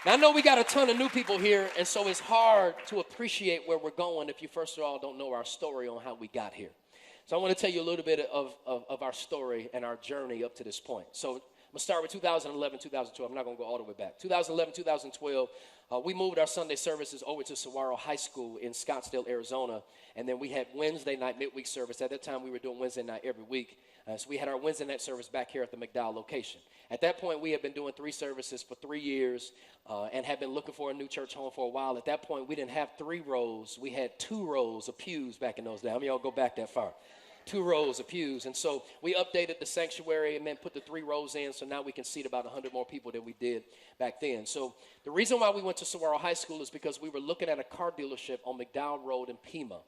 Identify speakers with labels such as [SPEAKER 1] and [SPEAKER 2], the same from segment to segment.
[SPEAKER 1] Now, I know we got a ton of new people here, and so it's hard to appreciate where we're going if you, first of all, don't know our story on how we got here. So I want to tell you a little bit of our story and our journey up to this point. So I'm going to start with 2011, 2012. I'm not going to go all the way back. 2011, 2012, we moved our Sunday services over to Saguaro High School in Scottsdale, Arizona, and then we had Wednesday night midweek service. At that time, we were doing Wednesday night every week. So we had our Wednesday night service back here at the McDowell location. At that point, we had been doing 3 services for 3 years and had been looking for a new church home for a while. At that point, we didn't have 3 rows. We had 2 rows of pews back in those days. How many of y'all go back that far? 2 rows of pews. And so we updated the sanctuary and then put the 3 rows in, so now we can seat about 100 more people than we did back then. So the reason why we went to Saguaro High School is because we were looking at a car dealership on McDowell Road in Pima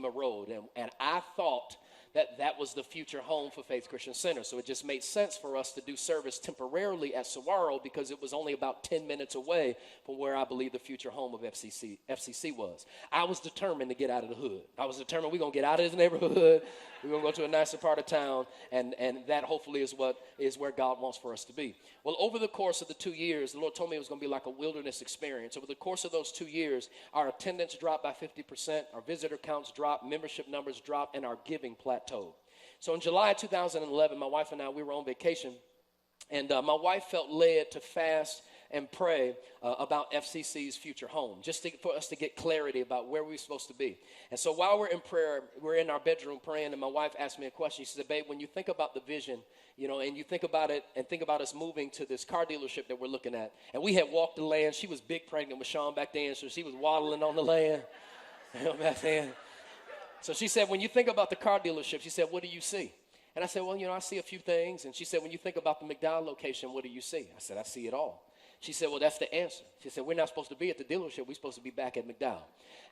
[SPEAKER 1] Road. And I thought that was the future home for Faith Christian Center. So it just made sense for us to do service temporarily at Saguaro because it was only about 10 minutes away from where I believe the future home of FCC was. I was determined to get out of the hood. I was determined we're going to get out of this neighborhood. We're going to go to a nicer part of town, and that hopefully is where God wants for us to be. Well, over the course of the 2 years, the Lord told me it was going to be like a wilderness experience. Over the course of those 2 years, our attendance dropped by 50%, our visitor counts dropped, membership numbers dropped, and our giving plateaued. So in July 2011, my wife and I, we were on vacation, and my wife felt led to fast and pray about FCC's future home, for us to get clarity about where we're supposed to be. And so while we're in prayer, we're in our bedroom praying, and my wife asked me a question. She said, babe, when you think about the vision, and you think about it and think about us moving to this car dealership that we're looking at, and we had walked the land. She was big pregnant with Sean back then, so she was waddling on the land back then. So she said, when you think about the car dealership, she said, what do you see? And I said, well, I see a few things. And she said, when you think about the McDowell location, what do you see? I said, I see it all. She said, well, that's the answer. She said, we're not supposed to be at the dealership. We're supposed to be back at McDowell.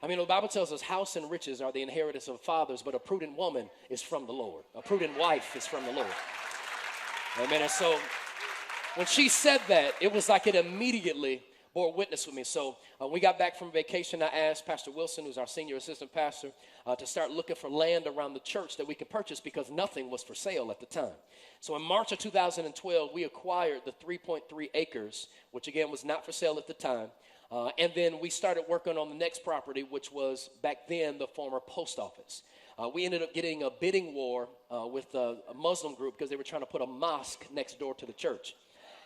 [SPEAKER 1] I mean, the Bible tells us house and riches are the inheritance of fathers, but a prudent woman is from the Lord. A prudent wife is from the Lord. Amen. And so when she said that, it was like it immediately bore witness with me. So we got back from vacation. I asked Pastor Wilson, who's our senior assistant pastor, to start looking for land around the church that we could purchase because nothing was for sale at the time. So in March of 2012, we acquired the 3.3 acres, which again was not for sale at the time. And then we started working on the next property, which was back then the former post office. We ended up getting a bidding war with a Muslim group because they were trying to put a mosque next door to the church.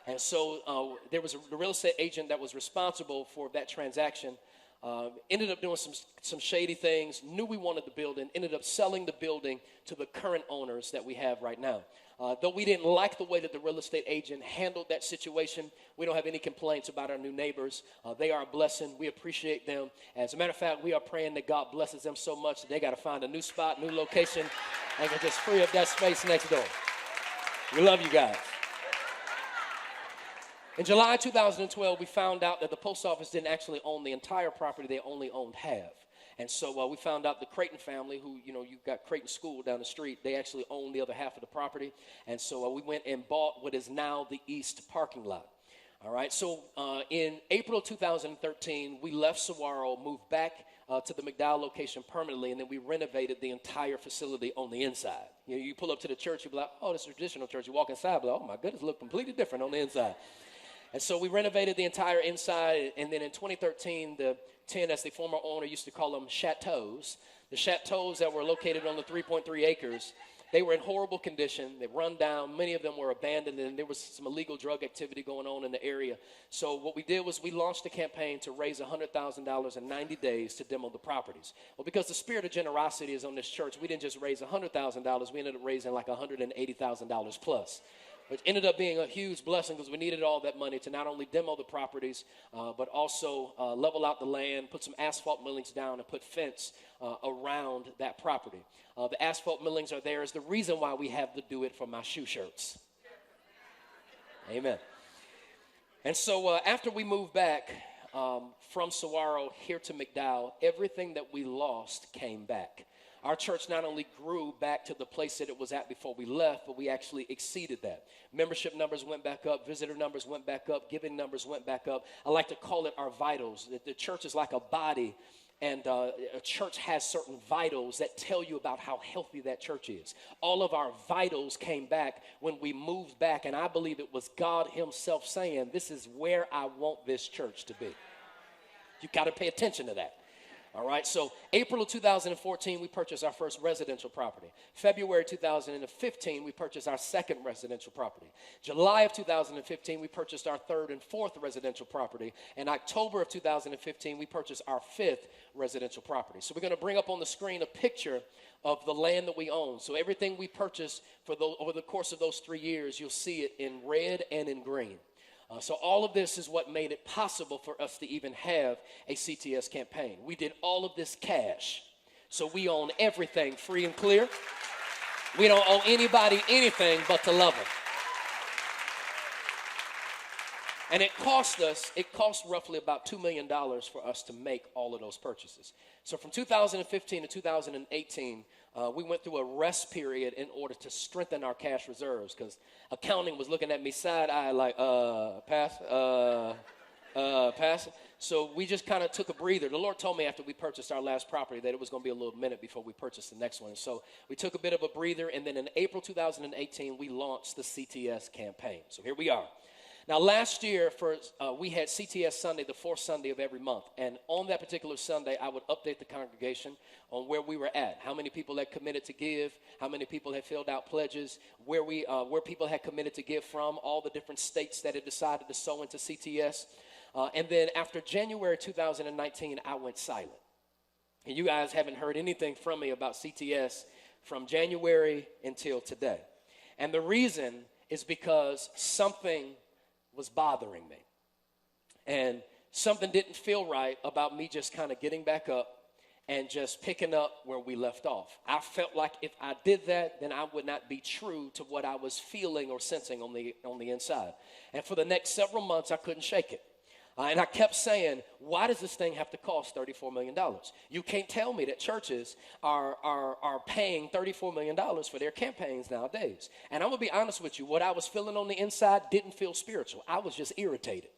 [SPEAKER 1] And so there was the real estate agent that was responsible for that transaction, ended up doing some shady things, knew we wanted the building, ended up selling the building to the current owners that we have right now. Though we didn't like the way that the real estate agent handled that situation, we don't have any complaints about our new neighbors. They are a blessing. We appreciate them. As a matter of fact, we are praying that God blesses them so much that they got to find a new spot, new location, and can just free up that space next door. We love you guys. In July 2012, we found out that the post office didn't actually own the entire property. They only owned half. And so we found out the Creighton family, who, you've got Creighton School down the street, they actually own the other half of the property. And so we went and bought what is now the east parking lot. All right, so in April 2013, we left Saguaro, moved back to the McDowell location permanently, and then we renovated the entire facility on the inside. You pull up to the church, you'll be like, oh, this is a traditional church. You walk inside, be like, oh, my goodness, it looks completely different on the inside. And so we renovated the entire inside, and then in 2013, the 10, as the former owner used to call them, chateaus, the chateaus that were located on the 3.3 acres, they were in horrible condition. They run down. Many of them were abandoned, and there was some illegal drug activity going on in the area. So what we did was we launched a campaign to raise $100,000 in 90 days to demo the properties. Well, because the spirit of generosity is on this church, we didn't just raise $100,000. We ended up raising like $180,000 plus. Which ended up being a huge blessing because we needed all that money to not only demo the properties, but also level out the land, put some asphalt millings down, and put fence around that property. The asphalt millings are there is the reason why we have the Do It For My Shoe shirts. Amen. And so after we moved back from Saguaro here to McDowell, everything that we lost came back. Our church not only grew back to the place that it was at before we left, but we actually exceeded that. Membership numbers went back up. Visitor numbers went back up. Giving numbers went back up. I like to call it our vitals. The church is like a body and a church has certain vitals that tell you about how healthy that church is. All of our vitals came back when we moved back, and I believe it was God himself saying, this is where I want this church to be. You got to pay attention to that. All right, so April of 2014, we purchased our first residential property. February 2015, we purchased our second residential property. July of 2015, we purchased our third and fourth residential property. In October of 2015, we purchased our fifth residential property. So we're going to bring up on the screen a picture of the land that we own. So everything we purchased over the course of those 3 years, you'll see it in red and in green. So all of this is what made it possible for us to even have a CTS campaign. We did all of this cash. So we own everything free and clear. We don't owe anybody anything but to love them. And it cost roughly about $2 million for us to make all of those purchases. So from 2015 to 2018, we went through a rest period in order to strengthen our cash reserves, because accounting was looking at me side-eye like, pass. So we just kind of took a breather. The Lord told me after we purchased our last property that it was going to be a little minute before we purchased the next one. So we took a bit of a breather, and then in April 2018, we launched the CTS campaign. So here we are. Now, last year, we had CTS Sunday, the fourth Sunday of every month. And on that particular Sunday, I would update the congregation on where we were at, how many people had committed to give, how many people had filled out pledges, where people had committed to give from, all the different states that had decided to sow into CTS. And then after January 2019, I went silent. And you guys haven't heard anything from me about CTS from January until today. And the reason is because something was bothering me. And something didn't feel right about me just kind of getting back up and just picking up where we left off. I felt like if I did that, then I would not be true to what I was feeling or sensing on the inside. And for the next several months, I couldn't shake it. And I kept saying, why does this thing have to cost $34 million? You can't tell me that churches are paying $34 million for their campaigns nowadays. And I'm going to be honest with you, what I was feeling on the inside didn't feel spiritual. I was just irritated.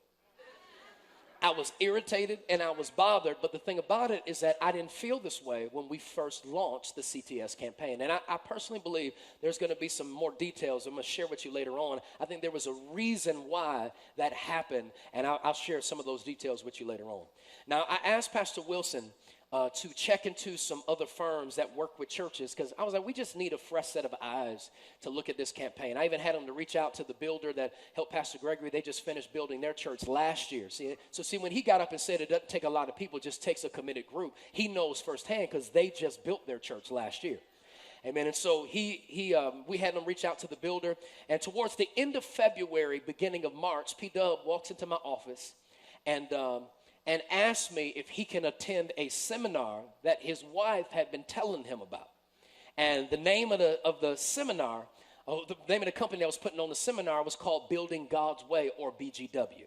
[SPEAKER 1] I was irritated and I was bothered, but the thing about it is that I didn't feel this way when we first launched the CTS campaign. And I personally believe there's going to be some more details I'm going to share with you later on. I think there was a reason why that happened, and I'll share some of those details with you later on. Now, I asked Pastor Wilson to check into some other firms that work with churches, because I was like, we just need a fresh set of eyes to look at this campaign. I even had him to reach out to the builder that helped Pastor Gregory. They just finished building their church last year. See, when he got up and said it doesn't take a lot of people, it just takes a committed group, he knows firsthand because they just built their church last year. Amen. And so we had him reach out to the builder, and towards the end of February, beginning of March, P-Dub walks into my office and asked me if he can attend a seminar that his wife had been telling him about. And the name of the seminar, the name of the company that was putting on the seminar was called Building God's Way, or BGW.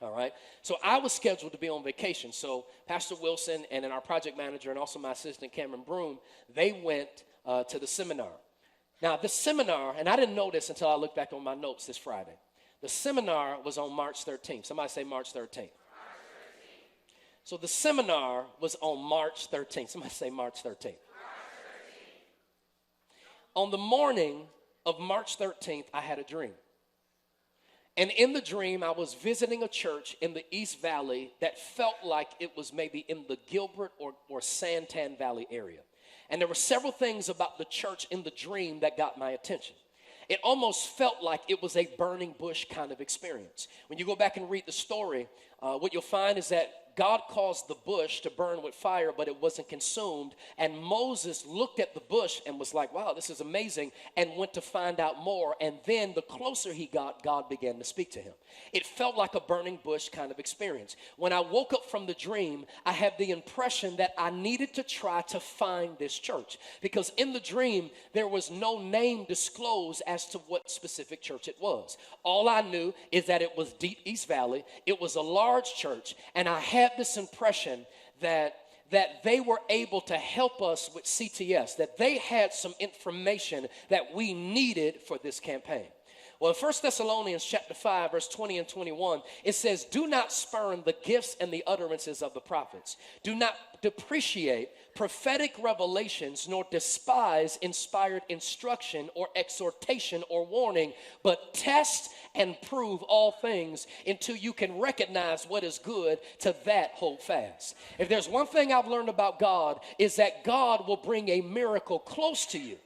[SPEAKER 1] All right. So I was scheduled to be on vacation. So Pastor Wilson and then our project manager and also my assistant Cameron Broom, they went to the seminar. Now the seminar, and I didn't know this until I looked back on my notes this Friday. The seminar was on March 13th. Somebody say March 13th. So the seminar was on March 13th. Somebody say March 13th. March 13th. On the morning of March 13th, I had a dream. And in the dream, I was visiting a church in the East Valley that felt like it was maybe in the Gilbert or Santan Valley area. And there were several things about the church in the dream that got my attention. It almost felt like it was a burning bush kind of experience. When you go back and read the story, what you'll find is that God caused the bush to burn with fire, but it wasn't consumed. And Moses looked at the bush and was like, wow, this is amazing, and went to find out more. And then the closer he got, God began to speak to him. It felt like a burning bush kind of experience. When I woke up from the dream, I had the impression that I needed to try to find this church, because in the dream, there was no name disclosed as to what specific church it was. All I knew is that it was Deep East Valley. It was a large church, and I had this impression that they were able to help us with CTS, that they had some information that we needed for this campaign. Well, in 1 Thessalonians chapter 5, verse 20 and 21, it says, do not spurn the gifts and the utterances of the prophets. Do not depreciate prophetic revelations, nor despise inspired instruction or exhortation or warning, but test and prove all things until you can recognize what is good. To that hold fast. If there's one thing I've learned about God, is that God will bring a miracle close to you,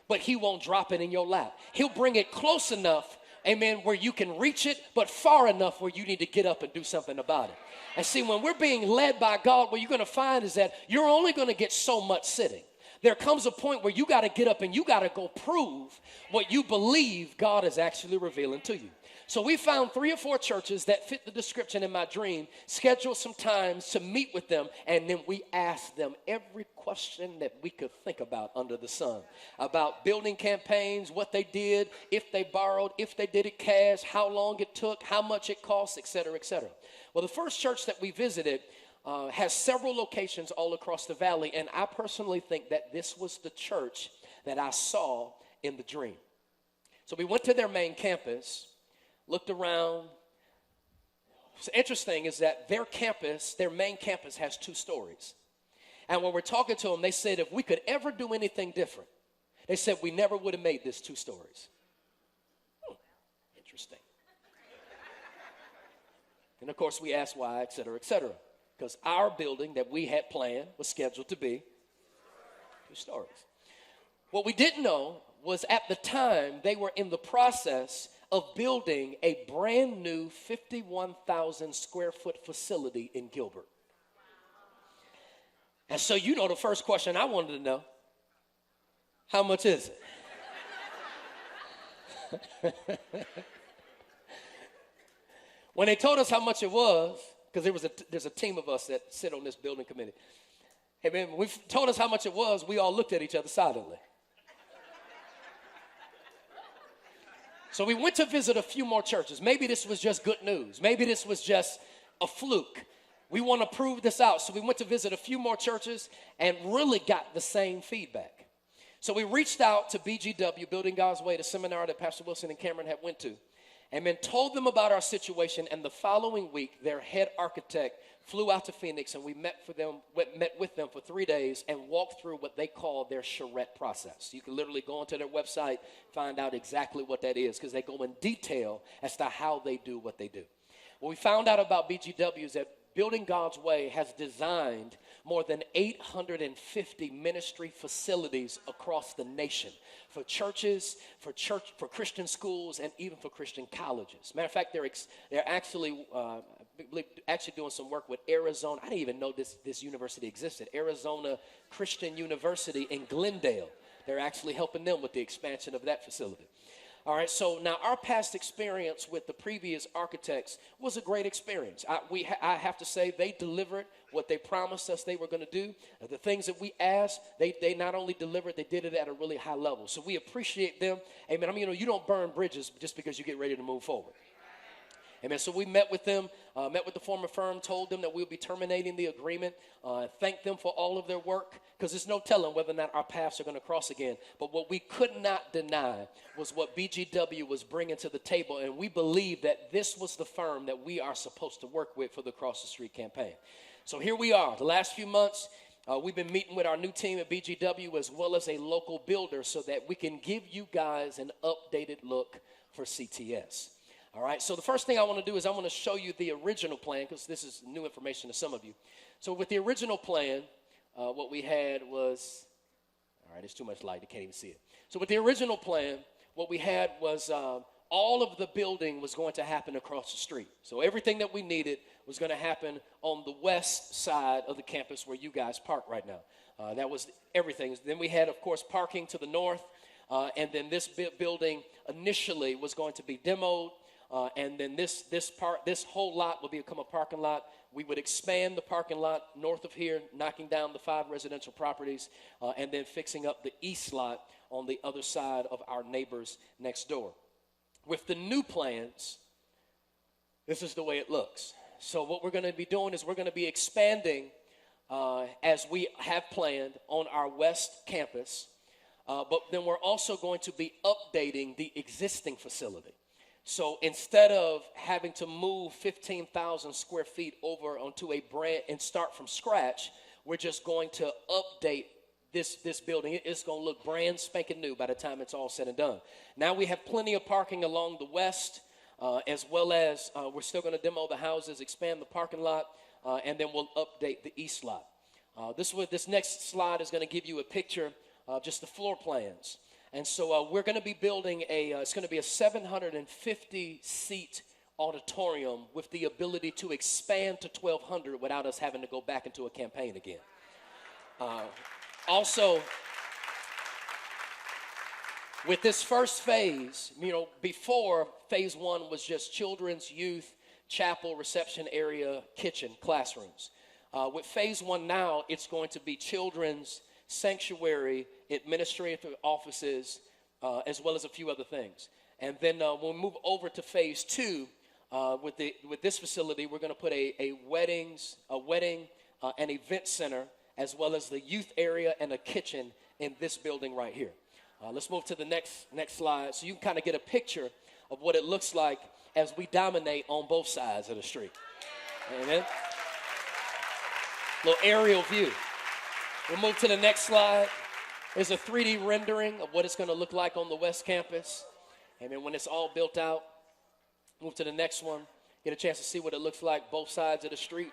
[SPEAKER 1] but he won't drop it in your lap. He'll bring it close enough, amen, where you can reach it, but far enough where you need to get up and do something about it. And see, when we're being led by God, what you're going to find is that you're only going to get so much sitting. There comes a point where you got to get up and you got to go prove what you believe God is actually revealing to you. So we found 3 or 4 churches that fit the description in my dream, scheduled some times to meet with them, and then we asked them every question that we could think about under the sun, about building campaigns, what they did, if they borrowed, if they did it cash, how long it took, how much it cost, et cetera, et cetera. Well, the first church that we visited has several locations all across the valley, and I personally think that this was the church that I saw in the dream. So we went to their main campus, looked around. What's interesting is that their campus, their main campus, has 2 stories. And when we're talking to them, they said if we could ever do anything different, they said we never would have made this 2 stories. Interesting. And of course we asked why, et cetera, because our building that we had planned was scheduled to be 2 stories. What we didn't know was at the time they were in the process of building a brand new 51,000 square foot facility in Gilbert. And so you know the first question I wanted to know, how much is it? When they told us how much it was, because there's a team of us that sit on this building committee. Hey man, when we told us how much it was, we all looked at each other silently. So we went to visit a few more churches. Maybe this was just good news. Maybe this was just a fluke. We want to prove this out. So we went to visit a few more churches and really got the same feedback. So we reached out to BGW, Building God's Way, the seminar that Pastor Wilson and Cameron had went to, and then told them about our situation. And the following week, their head architect flew out to Phoenix, and we met with them for 3 days and walked through what they call their charrette process. You can literally go onto their website, find out exactly what that is, because they go in detail as to how they do what they do. What we found out about BGW is that Building God's Way has designed more than 850 ministry facilities across the nation for churches, for Christian schools, and even for Christian colleges. Matter of fact, they're actually doing some work with Arizona. I didn't even know this university existed. Arizona Christian University in Glendale. They're actually helping them with the expansion of that facility. All right, so now our past experience with the previous architects was a great experience. I have to say they delivered what they promised us they were going to do. The things that we asked, they not only delivered, they did it at a really high level. So we appreciate them. Amen. I mean, you don't burn bridges just because you get ready to move forward. Amen. So we met with them, met with the former firm, told them that we'll be terminating the agreement, thanked them for all of their work, because there's no telling whether or not our paths are going to cross again. But what we could not deny was what BGW was bringing to the table, and we believe that this was the firm that we are supposed to work with for the Cross the Street campaign. So here we are. The last few months, we've been meeting with our new team at BGW as well as a local builder so that we can give you guys an updated look for CTS. All right, so the first thing I want to do is I want to show you the original plan, because this is new information to some of you. So with the original plan, what we had was, all right, it's too much light, you can't even see it. So with the original plan, what we had was all of the building was going to happen across the street. So everything that we needed was going to happen on the west side of the campus where you guys park right now. That was everything. Then we had, of course, parking to the north, and then this building initially was going to be demoed. And then this whole lot will become a parking lot. We would expand the parking lot north of here, knocking down the 5 residential properties, and then fixing up the east lot on the other side of our neighbors next door. With the new plans, this is the way it looks. So what we're going to be doing is we're going to be expanding as we have planned on our west campus, but then we're also going to be updating the existing facility. So instead of having to move 15,000 square feet over onto a brand and start from scratch, we're just going to update this building. It's going to look brand spanking new by the time it's all said and done. Now we have plenty of parking along the west, as well as we're still going to demo the houses, expand the parking lot, and then we'll update the east lot. This next slide is going to give you a picture of just the floor plans. And so we're going to be building it's going to be a 750-seat auditorium with the ability to expand to 1,200 without us having to go back into a campaign again. Also, with this first phase, before phase one was just children's, youth, chapel, reception area, kitchen, classrooms. With phase one now, it's going to be children's, sanctuary, administrative offices, as well as a few other things. And then when we move over to phase two, with this facility, we're going to put a wedding and event center, as well as the youth area and a kitchen in this building right here. Let's move to the next slide so you can kind of get a picture of what it looks like as we dominate on both sides of the street. Amen. Little aerial view. We'll move to the next slide. There's a 3D rendering of what it's going to look like on the West Campus. And then when it's all built out, move to the next one. Get a chance to see what it looks like both sides of the street.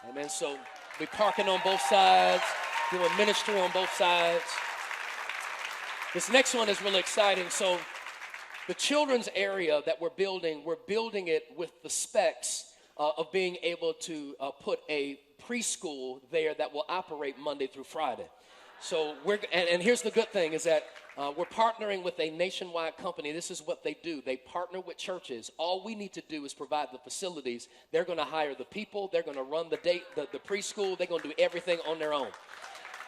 [SPEAKER 1] Amen. So we're parking on both sides, doing ministry on both sides. This next one is really exciting. So the children's area that we're building it with the specs of being able to put a preschool there that will operate Monday through Friday. So and here's the good thing is that we're partnering with a nationwide company. This is what they do. They partner with churches. All we need to do is provide the facilities. They're going to hire the people. They're going to run the preschool. They're going to do everything on their own.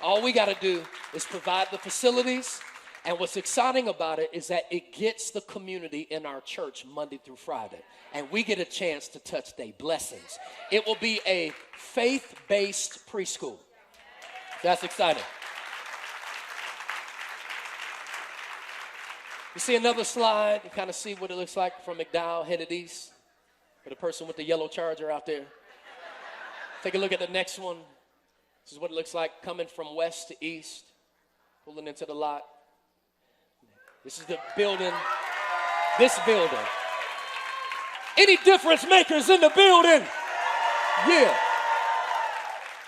[SPEAKER 1] All we got to do is provide the facilities. And what's exciting about it is that it gets the community in our church Monday through Friday. And we get a chance to touch their blessings. It will be a faith-based preschool. That's exciting. You see another slide. You kind of see what it looks like from McDowell headed east. For the person with the yellow Charger out there. Take a look at the next one. This is what it looks like coming from west to east. Pulling into the lot. This is the building, this building. Any difference makers in the building? Yeah.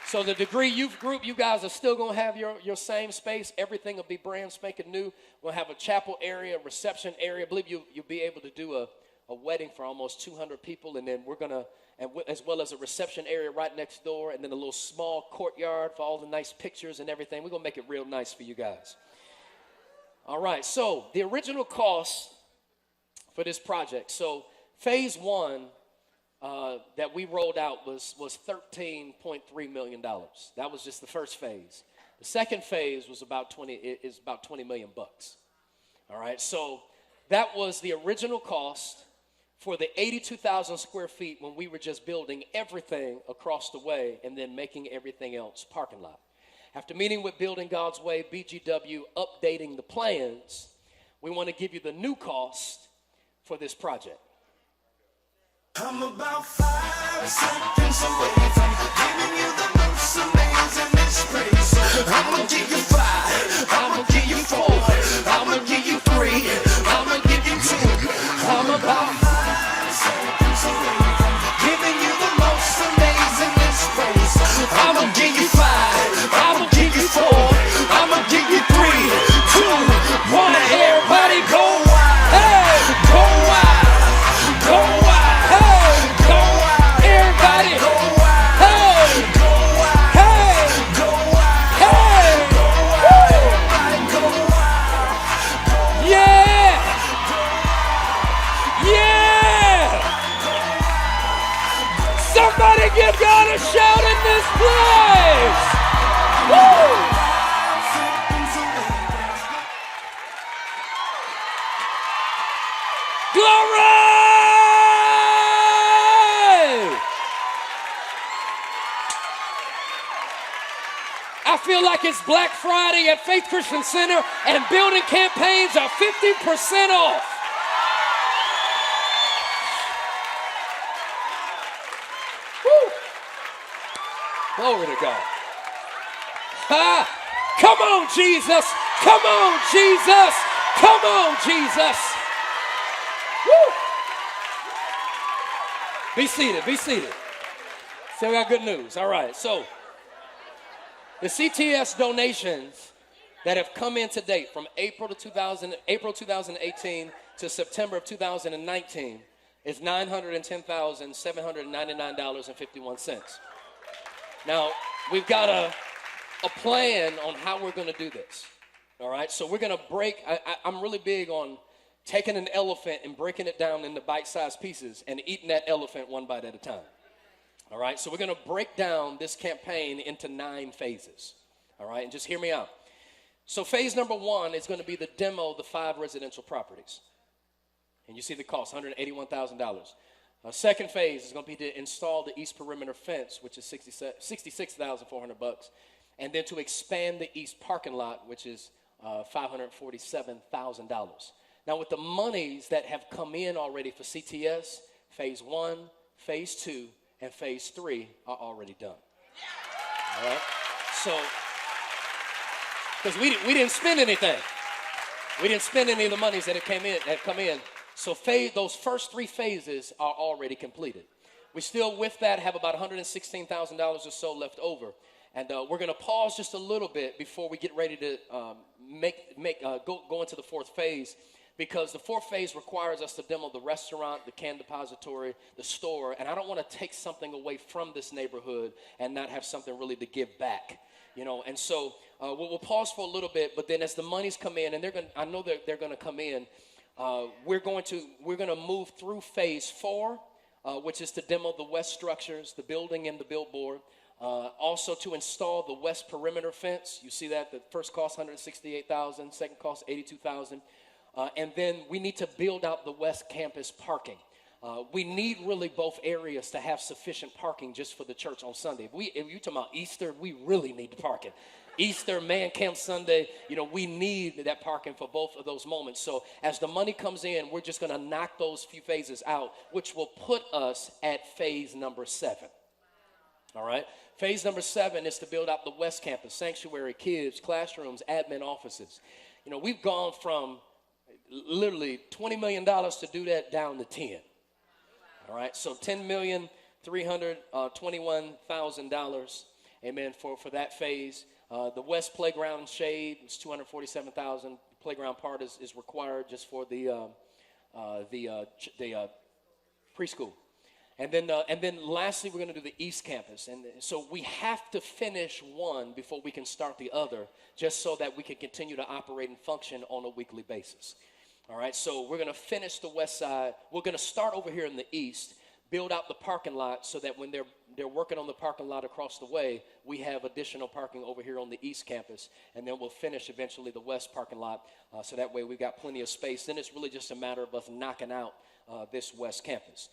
[SPEAKER 1] So the Degree Youth Group, you guys are still going to have your same space. Everything will be brand spanking new. We'll have a chapel area, reception area. I believe you'll be able to do a wedding for almost 200 people. And then we're going to, as well as a reception area right next door. And then a little small courtyard for all the nice pictures and everything. We're going to make it real nice for you guys. All right, so the original cost for this project. So phase one that we rolled out was $13.3 million. That was just the first phase. The second phase was about 20 million bucks. All right, so that was the original cost for the 82,000 square feet when we were just building everything across the way and then making everything else parking lot. After meeting with Building God's Way, BGW, updating the plans, we want to give you the new cost for this project.
[SPEAKER 2] I'm about 5 seconds away from giving you the most amazing disgrace. I'ma give you 5, I'ma give you 4, I'ma give you 3, I'ma give you 2. I'm about 5 seconds away from giving you the most amazing disgrace. I'ma give you 5, I'ma give you 4, I'ma give you 3, 2, 1. Everybody go wild, hey, go wild, go wild, hey, go wild. Everybody go wild, hey, go wild, hey, go wild, hey, go wild. Everybody go wild, yeah, yeah. Somebody give God a shout in this place. Woo! Glory! I feel like it's Black Friday at Faith Christian Center and building campaigns are 50% off.
[SPEAKER 1] Glory to God. Ha! Come on, Jesus. Come on, Jesus. Come on, Jesus. Woo! Be seated. Be seated. So we got good news. All right. So the CTS donations that have come in to date from April 2018 to September of 2019 is $910,799.51. Now, we've got a plan on how we're going to do this. All right, so we're going to break. I'm really big on taking an elephant and breaking it down into bite-sized pieces and eating that elephant one bite at a time. All right, so we're going to break down this campaign into 9 phases. All right, and just hear me out. So phase number 1 is going to be the demo of the 5 residential properties. And you see the cost, $181,000. Second phase is going to be to install the east perimeter fence, which is $66,400, and then to expand the east parking lot, which is $547,000. Now, with the monies that have come in already for CTS, phase 1, phase 2, and phase 3 are already done. All right? So, because we didn't spend anything. We didn't spend any of the monies that had come in. So those first 3 phases are already completed. We still, with that, have about $116,000 or so left over. And we're going to pause just a little bit before we get ready to go into the 4th phase, because the 4th phase requires us to demo the restaurant, the can depository, the store, and I don't want to take something away from this neighborhood and not have something really to give back, you know. And so we'll pause for a little bit, but then as the monies come in, and I know that they're going to come in, we're going to move through phase 4, which is to demo the west structures, the building and the billboard. Also to install the west perimeter fence. You see that the first cost $168,000, second cost $82,000, and then we need to build out the west campus parking. We need really both areas to have sufficient parking just for the church on Sunday. If you're talking about Easter, we really need the parking. Easter, Man Camp Sunday, you know, we need that parking for both of those moments. So as the money comes in, we're just going to knock those few phases out, which will put us at phase number 7. All right? Phase number 7 is to build out the West Campus, sanctuary, kids, classrooms, admin offices. You know, we've gone from literally $20 million to do that down to 10. All right? So $10,321,000, amen, for that phase. The West Playground and Shade is $247,000. The playground part is required just for the preschool. And then lastly, we're going to do the East Campus. And so we have to finish one before we can start the other, just so that we can continue to operate and function on a weekly basis. All right, so we're going to finish the west side. We're going to start over here in the east, build out the parking lot so that when they're working on the parking lot across the way, we have additional parking over here on the East Campus, and then we'll finish eventually the West parking lot, so that way we've got plenty of space. Then it's really just a matter of us knocking out this West Campus.